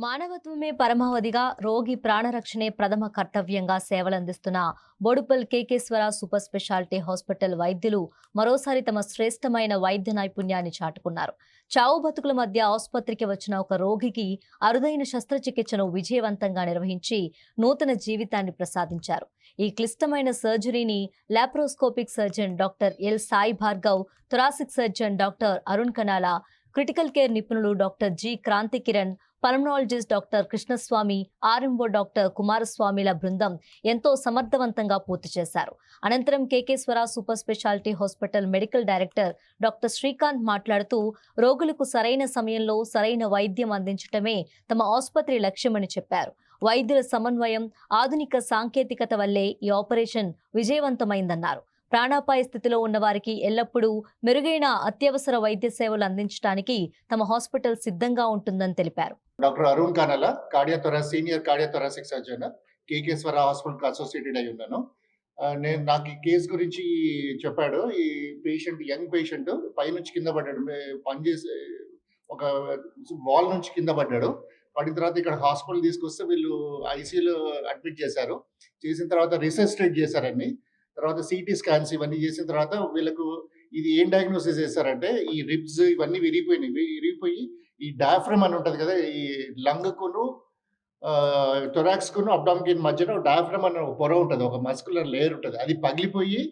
మానవత్వమే పరమావధిగా రోగి ప్రాణరక్షణే ప్రథమ కర్తవ్యంగా సేవలందిస్తున్న బోడుపల్ కేకేశ్వర సూపర్ స్పెషాలిటీ హాస్పిటల్ వైద్యులు మరోసారి తమ శ్రేష్టమైన వైద్య నైపుణ్యాన్ని చాటుకున్నారు. చావు బతుకుల మధ్య ఆసుపత్రికి వచ్చిన ఒక రోగికి అరుదైన శస్త్రచికిత్సను విజయవంతంగా నిర్వహించి నూతన జీవితాన్ని ప్రసాదించారు. ఈ క్లిష్టమైన సర్జరీని laparoscopic surgeon doctor L Sai Bhargav, thoracic surgeon doctor Arun Kanala, critical care నిపుణులు doctor G Kranthi Kiran, pulmonologist doctor Krishnaswamy, RMO doctor కుమారస్వామిల బృందం ఎంతో సమర్థవంతంగా పూర్తి చేశారు. అనంతరం Kekeshwara super speciality hospital medical director doctor Srikanth మాట్లాడుతూ, రోగులకు సరైన సమయంలో సరైన వైద్యం అందించడమే తమ ఆసుపత్రి లక్ష్యమని చెప్పారు. వైద్యుల సమన్వయం, ఆధునిక సాంకేతికత వల్లే ఈ ఆపరేషన్ విజయవంతమైందన్నారు. ప్రాణాపాయ స్థితిలో ఉన్న వారికి ఎల్లప్పుడూ మెరుగైన అత్యవసర వైద్య సేవలు అందించడానికి తమ హాస్పిటల్ సిద్ధంగా ఉంటుందని తెలిపారు. Doctor Arun Kanala, senior cardiothoracic surgeon, Kekeshwara హాస్పిటల్కి అసోసియేటెడ్ అయి ఉన్నాను. నాకు ఈ కేసు గురించి చెప్పాడు. ఈ పేషెంట్, యంగ్ పేషెంట్ పైనుంచి కింద పడ్డాడు. పనిచేసే ఒక వాల్ నుంచి కింద పడ్డాడు. పడిన తర్వాత ఇక్కడ హాస్పిటల్ తీసుకొస్తే వీళ్ళు ఐసీయూలో అడ్మిట్ చేశారు. చేసిన తర్వాత రిసెసిటేట్ చేశారండి. తర్వాత సిటీ స్కాన్స్ ఇవన్నీ చేసిన తర్వాత వీళ్ళకు ఇది ఏం డయాగ్నోసిస్ చేశారంటే, ఈ రిబ్స్ ఇవన్నీ విరిగిపోయి ఈ డయాఫ్రమ్ అని ఉంటుంది కదా, ఈ లంగ్కును టొరాక్స్కును అబ్డామిన్ మధ్యలో డయాఫ్రమ్ అనే ఒక పొర ఉంటుంది, ఒక మస్కులర్ లేయర్ ఉంటుంది. అది పగిలిపోయి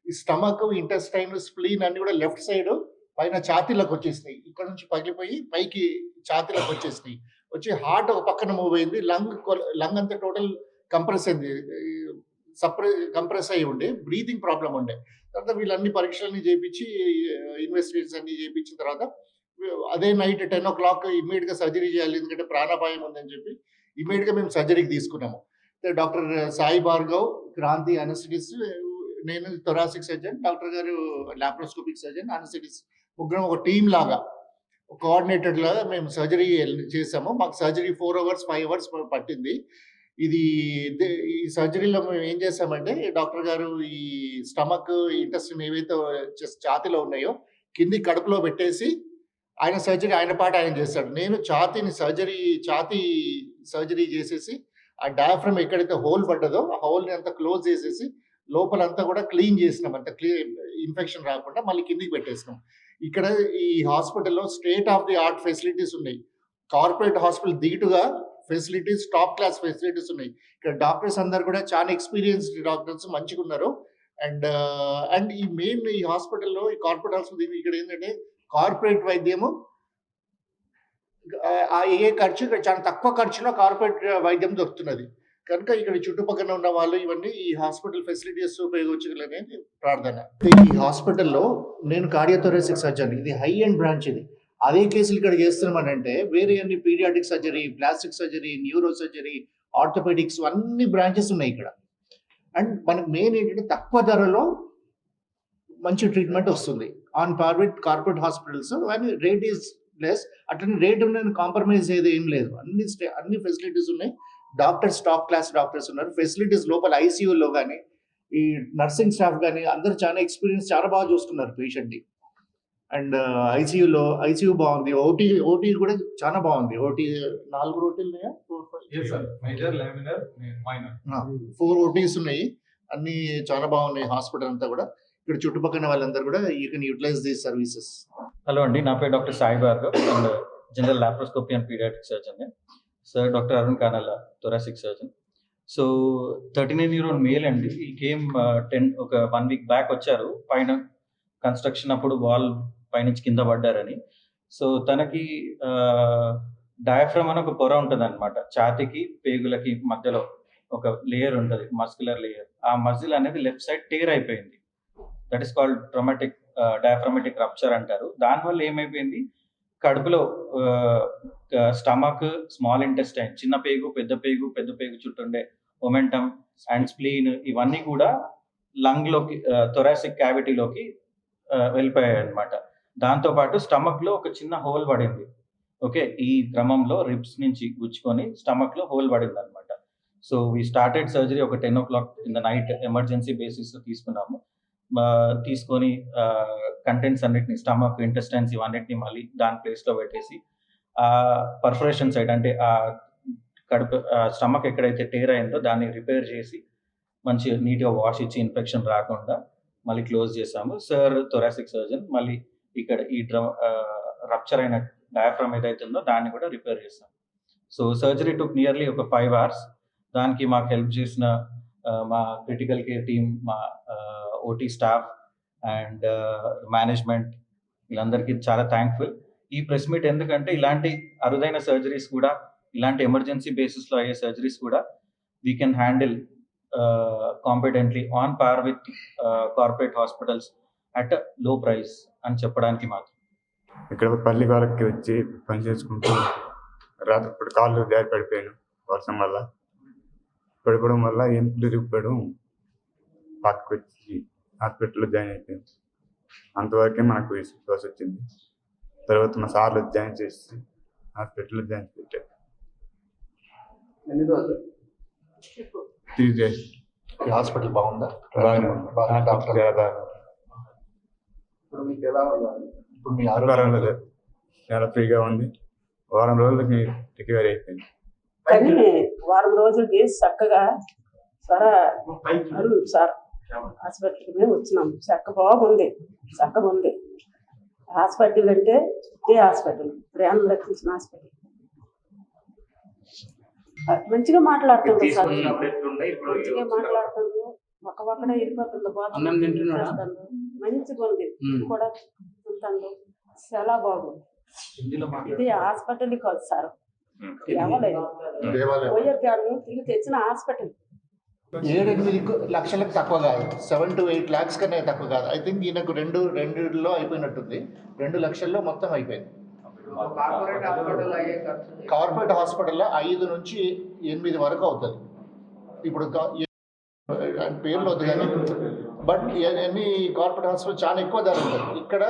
ఈ స్టమక్, ఇంటెస్టైన్, స్ప్లీన్ అన్ని కూడా లెఫ్ట్ సైడ్ పైన ఛాతీలోకి వచ్చేసినాయి. ఇక్కడ నుంచి పగిలిపోయి పైకి ఛాతీలోకి వచ్చేసినాయి. వచ్చి హార్ట్ ఒక పక్కన మూవ్ అయింది. లంగ్ అంతా టోటల్ కంప్రెస్ అయింది. కంప్రెస్ అయ్యి ఉండే, బ్రీతింగ్ ప్రాబ్లం ఉండే. తర్వాత వీళ్ళన్ని పరీక్షలన్నీ చేయించి, ఇన్వెస్టిగేషన్స్ అన్ని చేయించిన తర్వాత అదే నైట్ 10 o'clock ఇమ్మీడియట్గా సర్జరీ చేయాలి, ఎందుకంటే ప్రాణాపాయం ఉందని చెప్పి ఇమ్మీడియట్గా మేము సర్జరీకి తీసుకున్నాము. డాక్టర్ సాయి భార్గవ్, క్రాంతి అనస్థిటిస్ట్, నేను థొరాసిక్ సర్జన్, డాక్టర్ గారు లాప్రోస్కోపిక్ సర్జన్, అనస్థిటిస్ట్, ముగ్గురం ఒక టీమ్ లాగా, కోఆర్డినేటెడ్ లాగా మేము సర్జరీ చేసాము. మాకు సర్జరీ 4 hours 5 hours పట్టింది. ఈ సర్జరీలో మేము ఏం చేసామంటే, డాక్టర్ గారు ఈ స్టమక్, ఇంటెస్టైన్ ఏవైతే ఛాతీలో ఉన్నాయో కింది కడుపులో పెట్టేసి ఆయన సర్జరీ ఆయన పాట ఆయన చేస్తాడు. నేను ఛాతీ సర్జరీ చేసేసి ఆ డయాఫ్రమ్ ఎక్కడైతే హోల్ పడ్డదో ఆ హోల్ని అంతా క్లోజ్ చేసేసి లోపలంతా కూడా క్లీన్ చేసినాం. అంత ఇన్ఫెక్షన్ రాకుండా మళ్ళీ కిందికి పెట్టేసినాం. ఇక్కడ ఈ హాస్పిటల్లో state of the art facilities ఉన్నాయి. కార్పొరేట్ హాస్పిటల్ దిగుటుగా ఫెసిలిటీస్, టాప్ క్లాస్ ఫెసిలిటీస్ ఉన్నాయి. ఇక్కడ డాక్టర్స్ అందరు కూడా చాలా ఎక్స్పీరియన్స్డ్ డాక్టర్స్, మంచిగా ఉన్నారు. అండ్ ఈ హాస్పిటల్లో, ఈ కార్పొరేట్ హాస్పిటల్ ఇక్కడ ఏంటంటే కార్పొరేట్ వైద్యము ఏ ఖర్చు, ఇక్కడ చాలా తక్కువ ఖర్చులో కార్పొరేట్ వైద్యం దొరుకుతున్నది. కనుక ఇక్కడ చుట్టుపక్కల ఉన్న వాళ్ళు ఇవన్నీ ఈ హాస్పిటల్ ఫెసిలిటీస్ ఉపయోగించాలని ప్రార్థన. ఈ హాస్పిటల్లో నేను కార్డియోథొరాసిక్ సర్జన్, ఇది హై ఎండ్ బ్రాంచ్. ఇది అదే కేసులు ఇక్కడ చేస్తున్నామనంటే వేరే అన్ని paediatric surgery, plastic surgery, neuro surgery, orthopaedics అన్ని బ్రాంచెస్ ఉన్నాయి ఇక్కడ. అండ్ మనకు మెయిన్ ఏంటంటే తక్కువ ధరలో మంచి ట్రీట్మెంట్ వస్తుంది. On par with corporate hospitals, కానీ రేట్ ఈస్ లెస్. అట్లనే రేట్ ఉన్న కాంప్రమైజ్ ఏది ఏం లేదు. అన్ని ఫెసిలిటీస్ ఉన్నాయి. డాక్టర్స్ టాప్ క్లాస్ డాక్టర్స్ ఉన్నారు. ఫెసిలిటీస్ లోపల ఐసీయూలో కానీ, ఈ నర్సింగ్ స్టాఫ్ కానీ అందరూ చాలా ఎక్స్పీరియన్స్, చాలా బాగా చూస్తున్నారు పేషెంట్ని. అండ్ ఐసీయూ బాగుంది. ఓటీ కూడా చాలా బాగుంది. ఓటీ 4 ఓటీలు ఉన్నాయా? 4 ఓటీస్ ఉన్నాయి. అన్ని చాలా బాగున్నాయి. హాస్పిటల్ అంతా కూడా ఇక్కడ చుట్టుపక్కల వాళ్ళందరూ కూడా you can utilize these services. Hello అండి, నా పేరు doctor Sai Bhargav and general laparoscopy and pediatric surgeon. Sir doctor Arun Kanala, thoracic surgeon. So 39-year-old male అండి. ఈ కేమ్ ఒక 1 week బ్యాక్ వచ్చారు. పైన కన్స్ట్రక్షన్ అప్పుడు వాల్ పైనుంచి కింద పడ్డారని. సో తనకి డయాఫ్రమ్ అని ఒక పొర ఉంటుంది అనమాట. ఛాతీకి పేగులకి మధ్యలో ఒక లేయర్ ఉంటుంది, మస్కులర్ లేయర్. ఆ మజిల్ అనేది లెఫ్ట్ సైడ్ టేర్ అయిపోయింది. That is called diaphragmatic rupture అంటారు. దానివల్ల ఏమైపోయింది, కడుపులో స్టమక్, స్మాల్ ఇంటెస్టైన్, చిన్న పేగు, పెద్ద పేగు చుట్టూ ఉండే మొమెంటమ్ అండ్ స్ప్లీన్ ఇవన్నీ కూడా లంగ్లోకి, థొరాసిక్ క్యావిటీలోకి వెళ్ళిపోయాయి అనమాట. దాంతోపాటు స్టమక్లో ఒక చిన్న హోల్ పడింది. ఓకే, ఈ క్రమంలో రిబ్స్ నుంచి గుచ్చుకొని స్టమక్లో హోల్ పడింది అనమాట. సో వీ స్టార్టెడ్ సర్జరీ ఒక 10 o'clock in the night, emergency basis తీసుకున్నాము. తీసుకొని కంటెంట్స్ అన్నిటిని, స్టమక్, ఇంటెస్టైన్స్ ఇవన్నిటిని మళ్ళీ దాని ప్లేస్లో పెట్టేసి పర్ఫరేషన్ సైడ్, అంటే ఆ కడుపు స్టమక్ ఎక్కడైతే టేర్ అయిందో దాన్ని రిపేర్ చేసి మంచి నీట్గా వాష్ ఇచ్చి ఇన్ఫెక్షన్ రాకుండా మళ్ళీ క్లోజ్ చేసాము. సార్ థొరాసిక్ సర్జన్ మళ్ళీ ఇక్కడ ఈ రప్చర్ అయిన డయాఫ్రమ్ ఏదైతే ఉందో దాన్ని కూడా రిపేర్ చేసాం. సో సర్జరీ టుక్ నియర్లీ ఒక 5 hours. దానికి మాకు హెల్ప్ చేసిన మా క్రిటికల్ కేర్ టీమ్, మా ఓటీ స్టాఫ్ అండ్ మేనేజ్మెంట్, వీళ్ళందరికీ చాలా థ్యాంక్ఫుల్. ఈ ప్రెస్ మీట్ ఎందుకంటే ఇలాంటి అరుదైన సర్జరీస్ కూడా, ఇలాంటి ఎమర్జెన్సీ బేసిస్లో అయ్యే సర్జరీస్ కూడా we can handle competently on par with corporate hospitals at low price అని చెప్పడానికి మాత్రం. ఇక్కడ పల్లి వాళ్ళకి వచ్చి పని చేసుకుంటూ రాత్రి ఇప్పుడు కాళ్ళు జారి పడిపోయాను వర్షం వల్ల. పడిపోవడం వల్ల ఎంపులు తిరిగిపోవడం, పక్కకు వచ్చి హాస్పిటల్లో జాయిన్ అయిపోయాను. అంతవరకే మనకు శ్వాస వచ్చింది. తర్వాత మా సార్లు జాయిన్ చేసి హాస్పిటల్లో జాయిన్ పెట్టారు. 3 days. ఈ హాస్పిటల్ బాగుందా? బాగానే ఉంది. డాక్టర్ చాలా బాగా ఇప్పుడు మీకు ఎలా ఉంది? ఇప్పుడు మీ పర్వాలేదు, చాలా ఫ్రీగా ఉంది. వారం రోజులకి రికవరీ అయిపోయింది. కానీ వారం రోజులకి చక్కగా సార్ హాస్పిటల్కి మేము వచ్చినాం. చక్కగా ఉంది హాస్పిటల్ అంటే ఇదే హాస్పిటల్, ప్రేమ రక్షించిన హాస్పిటల్. మంచిగా మాట్లాడుతుంది సార్, మంచిగా మాట్లాడుతుంది. ఒక్కడే వెళ్ళిపోతుంది, మంచిగా ఉంది కూడా తింటాను. చాలా బాగుంది. ఇది హాస్పిటల్ కాదు సార్, వైఎస్ గారు తిరిగి తెచ్చిన హాస్పిటల్. 7-8 లక్షలకు తక్కువ కాదు, 7 to 8 lakhs కన్నా తక్కువ కాదు. ఐ థింక్ ఈయనకు రెండులో అయిపోయినట్టుంది. 2 లక్షల్లో మొత్తం అయిపోయింది. కార్పొరేట్ హాస్పిటల్లో 5 నుంచి 8 వరకు అవుతుంది. ఇప్పుడు పేర్లు వద్దు కానీ, బట్ అన్ని కార్పొరేట్ హాస్పిటల్ చాలా ఎక్కువ ధర ఉంటుంది. ఇక్కడ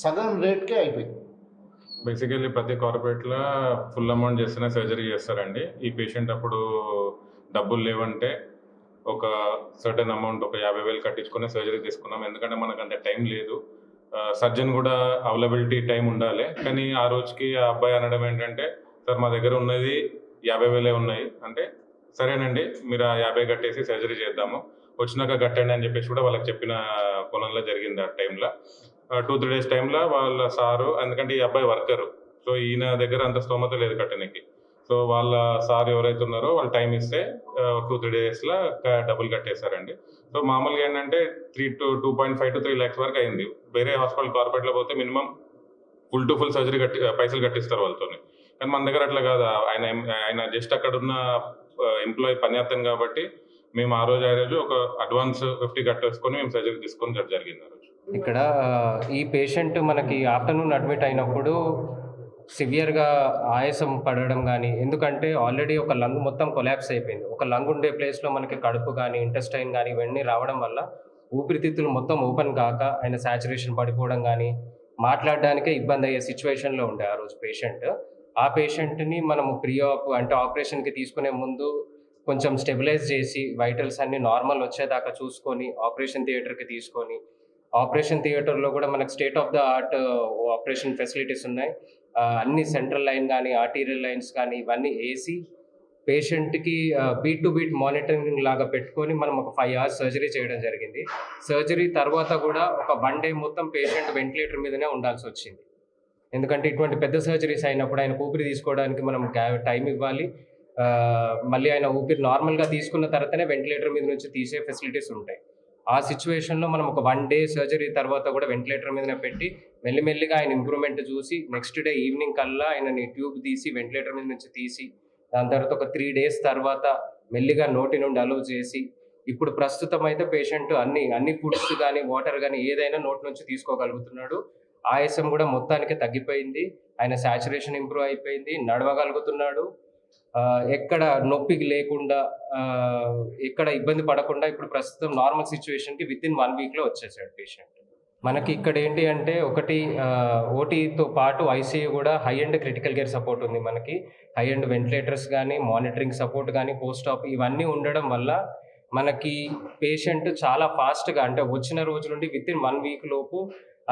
సగం రేట్కే అయిపోయింది. బేసికల్లీ ప్రతి కార్పొరేట్లో ఫుల్ అమౌంట్ చేస్తేనే సర్జరీ చేస్తారండి. ఈ పేషెంట్ అప్పుడు డబ్బులు లేవంటే ఒక సర్టెన్ అమౌంట్, ఒక 50,000 కట్టించుకొని సర్జరీ తీసుకున్నాం. ఎందుకంటే మనకు అంత టైం లేదు, సర్జన్ కూడా అవైలబిలిటీ టైం ఉండాలి. కానీ ఆ రోజుకి ఆ అబ్బాయి అనడం ఏంటంటే, సార్ మా దగ్గర ఉన్నది 50,000 ఉన్నాయి అంటే, సరేనండి మీరు ఆ 50 కట్టేసి సర్జరీ చేద్దాము, వచ్చినాక కట్టండి అని చెప్పేసి కూడా వాళ్ళకి చెప్పిన కోణంలో జరిగింది. ఆ టైంలో 2-3 days టైంలో వాళ్ళ సారు, ఎందుకంటే ఈ అబ్బాయి వర్కరు, సో ఈయన దగ్గర అంత స్తోమత లేదు కట్టడానికి. సో వాళ్ళ సార్ ఎవరైతే ఉన్నారో వాళ్ళు టైం ఇస్తే 2-3 daysలో డబ్బులు కట్టేశారండి. సో మామూలుగా ఏంటంటే 2.5 to 3 lakhs వరకు అయింది. వేరే హాస్పిటల్ కార్పొరేట్లో పోతే మినిమం ఫుల్ సర్జరీ పైసలు కట్టిస్తారు వాళ్ళతో. కానీ మన దగ్గర అట్లా కాదు. ఆయన జస్ట్ అక్కడ ఉన్న ఎంప్లాయీ పనిచేస్తాను కాబట్టి మేము ఆ రోజు ఒక అడ్వాన్స్ 50 కట్టేసుకొని మేము సర్జరీ తీసుకొని జరిగింది. ఆ రోజు ఇక్కడ ఈ పేషెంట్ మనకి ఆఫ్టర్నూన్ అడ్మిట్ అయినప్పుడు సివియర్గా ఆయాసం పడడం కానీ, ఎందుకంటే ఆల్రెడీ ఒక లంగ్ మొత్తం కొలాప్స్ అయిపోయింది. ఒక లంగ్ ఉండే ప్లేస్లో మనకి కడుపు కానీ ఇంటెస్టైన్ కానీ ఇవన్నీ రావడం వల్ల ఊపిరితిత్తులు మొత్తం ఓపెన్ కాక ఆయన సాచురేషన్ పడిపోవడం కానీ, మాట్లాడడానికే ఇబ్బంది అయ్యే సిచ్యువేషన్లో ఉండే ఆ రోజు పేషెంట్. ఆ పేషెంట్ని మనము అంటే ఆపరేషన్కి తీసుకునే ముందు కొంచెం స్టెబిలైజ్ చేసి వైటల్స్ అన్ని నార్మల్ వచ్చేదాకా చూసుకొని ఆపరేషన్ థియేటర్కి తీసుకొని, ఆపరేషన్ థియేటర్లో కూడా మనకు state of the art operation facilities ఉన్నాయి. అన్ని సెంట్రల్ లైన్ కానీ ఆర్టీరియల్ లైన్స్ కానీ ఇవన్నీ వేసి పేషెంట్కి బీట్ టు బీట్ మానిటరింగ్ లాగా పెట్టుకొని మనం ఒక 5 hours సర్జరీ చేయడం జరిగింది. సర్జరీ తర్వాత కూడా ఒక 1 day మొత్తం పేషెంట్ వెంటిలేటర్ మీదనే ఉండాల్సి వచ్చింది. ఎందుకంటే ఇటువంటి పెద్ద సర్జరీస్ అయినప్పుడు ఆయన ఊపిరి తీసుకోవడానికి మనం టైం ఇవ్వాలి. మళ్ళీ ఆయన ఊపిరి నార్మల్గా తీసుకున్న తర్వాతనే వెంటిలేటర్ మీద నుంచి తీసే ఫెసిలిటీస్ ఉంటాయి. ఆ సిచ్యువేషన్లో మనం ఒక 1 day సర్జరీ తర్వాత కూడా వెంటిలేటర్ మీదనే పెట్టి మెల్లిమెల్లిగా ఆయన ఇంప్రూవ్మెంట్ చూసి నెక్స్ట్ డే ఈవినింగ్ కల్లా ఆయనని ట్యూబ్ తీసి వెంటిలేటర్ మీద నుంచి తీసి, దాని తర్వాత ఒక 3 days తర్వాత మెల్లిగా నోటి నుండి అలౌ చేసి, ఇప్పుడు ప్రస్తుతం అయితే పేషెంట్ అన్ని ఫుడ్స్ కానీ వాటర్ కానీ ఏదైనా నోటి నుంచి తీసుకోగలుగుతున్నాడు. ఆయాసం కూడా మొత్తానికి తగ్గిపోయింది. ఆయన సాచురేషన్ ఇంప్రూవ్ అయిపోయింది, నడవగలుగుతున్నాడు. ఎక్కడ నొప్పికి లేకుండా, ఎక్కడ ఇబ్బంది పడకుండా ఇప్పుడు ప్రస్తుతం నార్మల్ సిచ్యువేషన్కి వితిన్ 1 weekలో వచ్చేసాడు పేషెంట్. మనకి ఇక్కడ ఏంటి అంటే, ఒకటి ఓటీతో పాటు ఐసీయూ కూడా high and critical care support ఉంది. మనకి హై అండ్ వెంటిలేటర్స్ కానీ మానిటరింగ్ సపోర్ట్ కానీ పోస్ట్ ఆప్ ఇవన్నీ ఉండడం వల్ల మనకి పేషెంట్ చాలా ఫాస్ట్గా, అంటే వచ్చిన రోజు నుండి వితిన్ 1 week లోపు,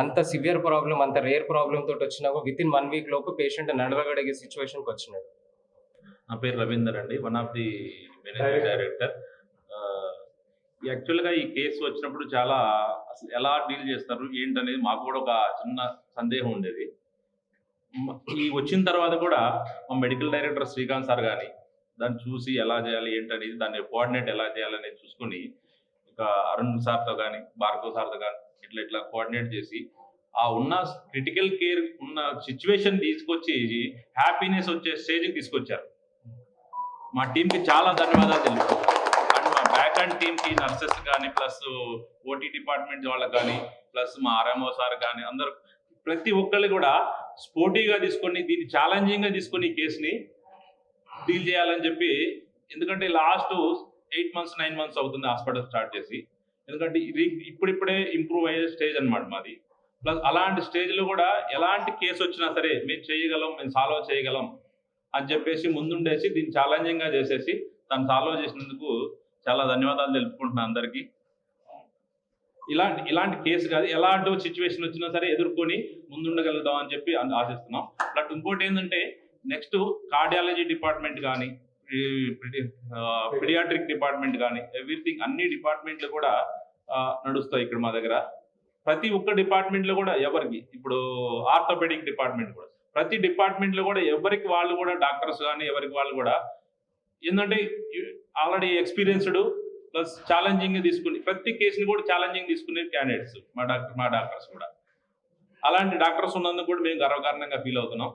అంత సివియర్ ప్రాబ్లం, అంత రేర్ ప్రాబ్లం తోటి వచ్చినా వితిన్ 1 week లోపు పేషెంట్ నడవగలిగే సిచ్యువేషన్కి వచ్చినాడు. నా పేరు రవీందర్ అండి, one of the managing director. యాక్చువల్గా ఈ కేసు వచ్చినప్పుడు చాలా అసలు ఎలా డీల్ చేస్తారు ఏంటనేది మాకు కూడా ఒక చిన్న సందేహం ఉండేది. ఈ వచ్చిన తర్వాత కూడా మా మెడికల్ డైరెక్టర్ శ్రీకాంత్ సార్ కానీ దాన్ని చూసి ఎలా చేయాలి ఏంటనేది, దాన్ని కోఆర్డినేట్ ఎలా చేయాలనేది చూసుకొని, ఇక అరుణ్ సార్తో కానీ భార్గవ్ సార్తో కానీ ఇట్లా కోఆర్డినేట్ చేసి ఆ ఉన్న క్రిటికల్ కేర్ ఉన్న సిచ్యువేషన్ తీసుకొచ్చి హ్యాపీనెస్ వచ్చే స్టేజ్కి తీసుకొచ్చారు. మా టీంకి చాలా ధన్యవాదాలు తెలుపుతాం. అండ్ మా బ్యాక్ అండ్ టీంకి నర్సెస్ కానీ, ప్లస్ ఓటీ డిపార్ట్మెంట్ వాళ్ళకి కానీ, ప్లస్ మా ఆర్ఎంఓ సార్ కానీ, అందరూ ప్రతి ఒక్కళ్ళు కూడా స్పోర్టివ్గా తీసుకొని దీన్ని ఛాలెంజింగ్గా తీసుకొని ఈ కేసుని డీల్ చేయాలని చెప్పి. ఎందుకంటే లాస్ట్ 8 months 9 months అవుతుంది హాస్పిటల్ స్టార్ట్ చేసి. ఎందుకంటే ఇది ఇప్పుడిప్పుడే ఇంప్రూవ్ అయ్యే స్టేజ్ అనమాట మాది. ప్లస్ అలాంటి స్టేజ్లో కూడా ఎలాంటి కేసు వచ్చినా సరే మేము చేయగలం, మేము సాల్వ్ చేయగలం అని చెప్పేసి ముందుండేసి దీన్ని ఛాలెంజింగ్గా చేసేసి దాన్ని సాల్వ్ చేసినందుకు చాలా ధన్యవాదాలు తెలుపుకుంటున్నాను అందరికీ. ఇలాంటి కేసు కాదు, ఎలాంటి సిచ్యువేషన్ వచ్చినా సరే ఎదుర్కొని ముందుండగలుగుతాం అని చెప్పి ఆశిస్తున్నాం. బట్ ఇంకోటి ఏంటంటే నెక్స్ట్ కార్డియాలజీ డిపార్ట్మెంట్ కానీ, పిడియాట్రిక్ డిపార్ట్మెంట్ కానీ, ఎవ్రీథింగ్ అన్ని డిపార్ట్మెంట్లు కూడా నడుస్తాయి ఇక్కడ మా దగ్గర. ప్రతి ఒక్క డిపార్ట్మెంట్లో కూడా ఎవరికి, ఇప్పుడు ఆర్థోపెడిక్ డిపార్ట్మెంట్ కూడా ప్రతి డిపార్ట్మెంట్లో కూడా ఎవరికి వాళ్ళు కూడా డాక్టర్స్ కానీ ఎవరికి వాళ్ళు కూడా ఏంటంటే ఆల్రెడీ ఎక్స్పీరియన్స్డ్ ప్లస్ ఛాలెంజింగ్ తీసుకుని ప్రతి కేసుని కూడా ఛాలెంజింగ్ తీసుకునే క్యాండిడేట్స్ మా డాక్టర్స్ కూడా. అలాంటి డాక్టర్స్ ఉన్నందుకు కూడా మేము గర్వకారణంగా ఫీల్ అవుతున్నాం.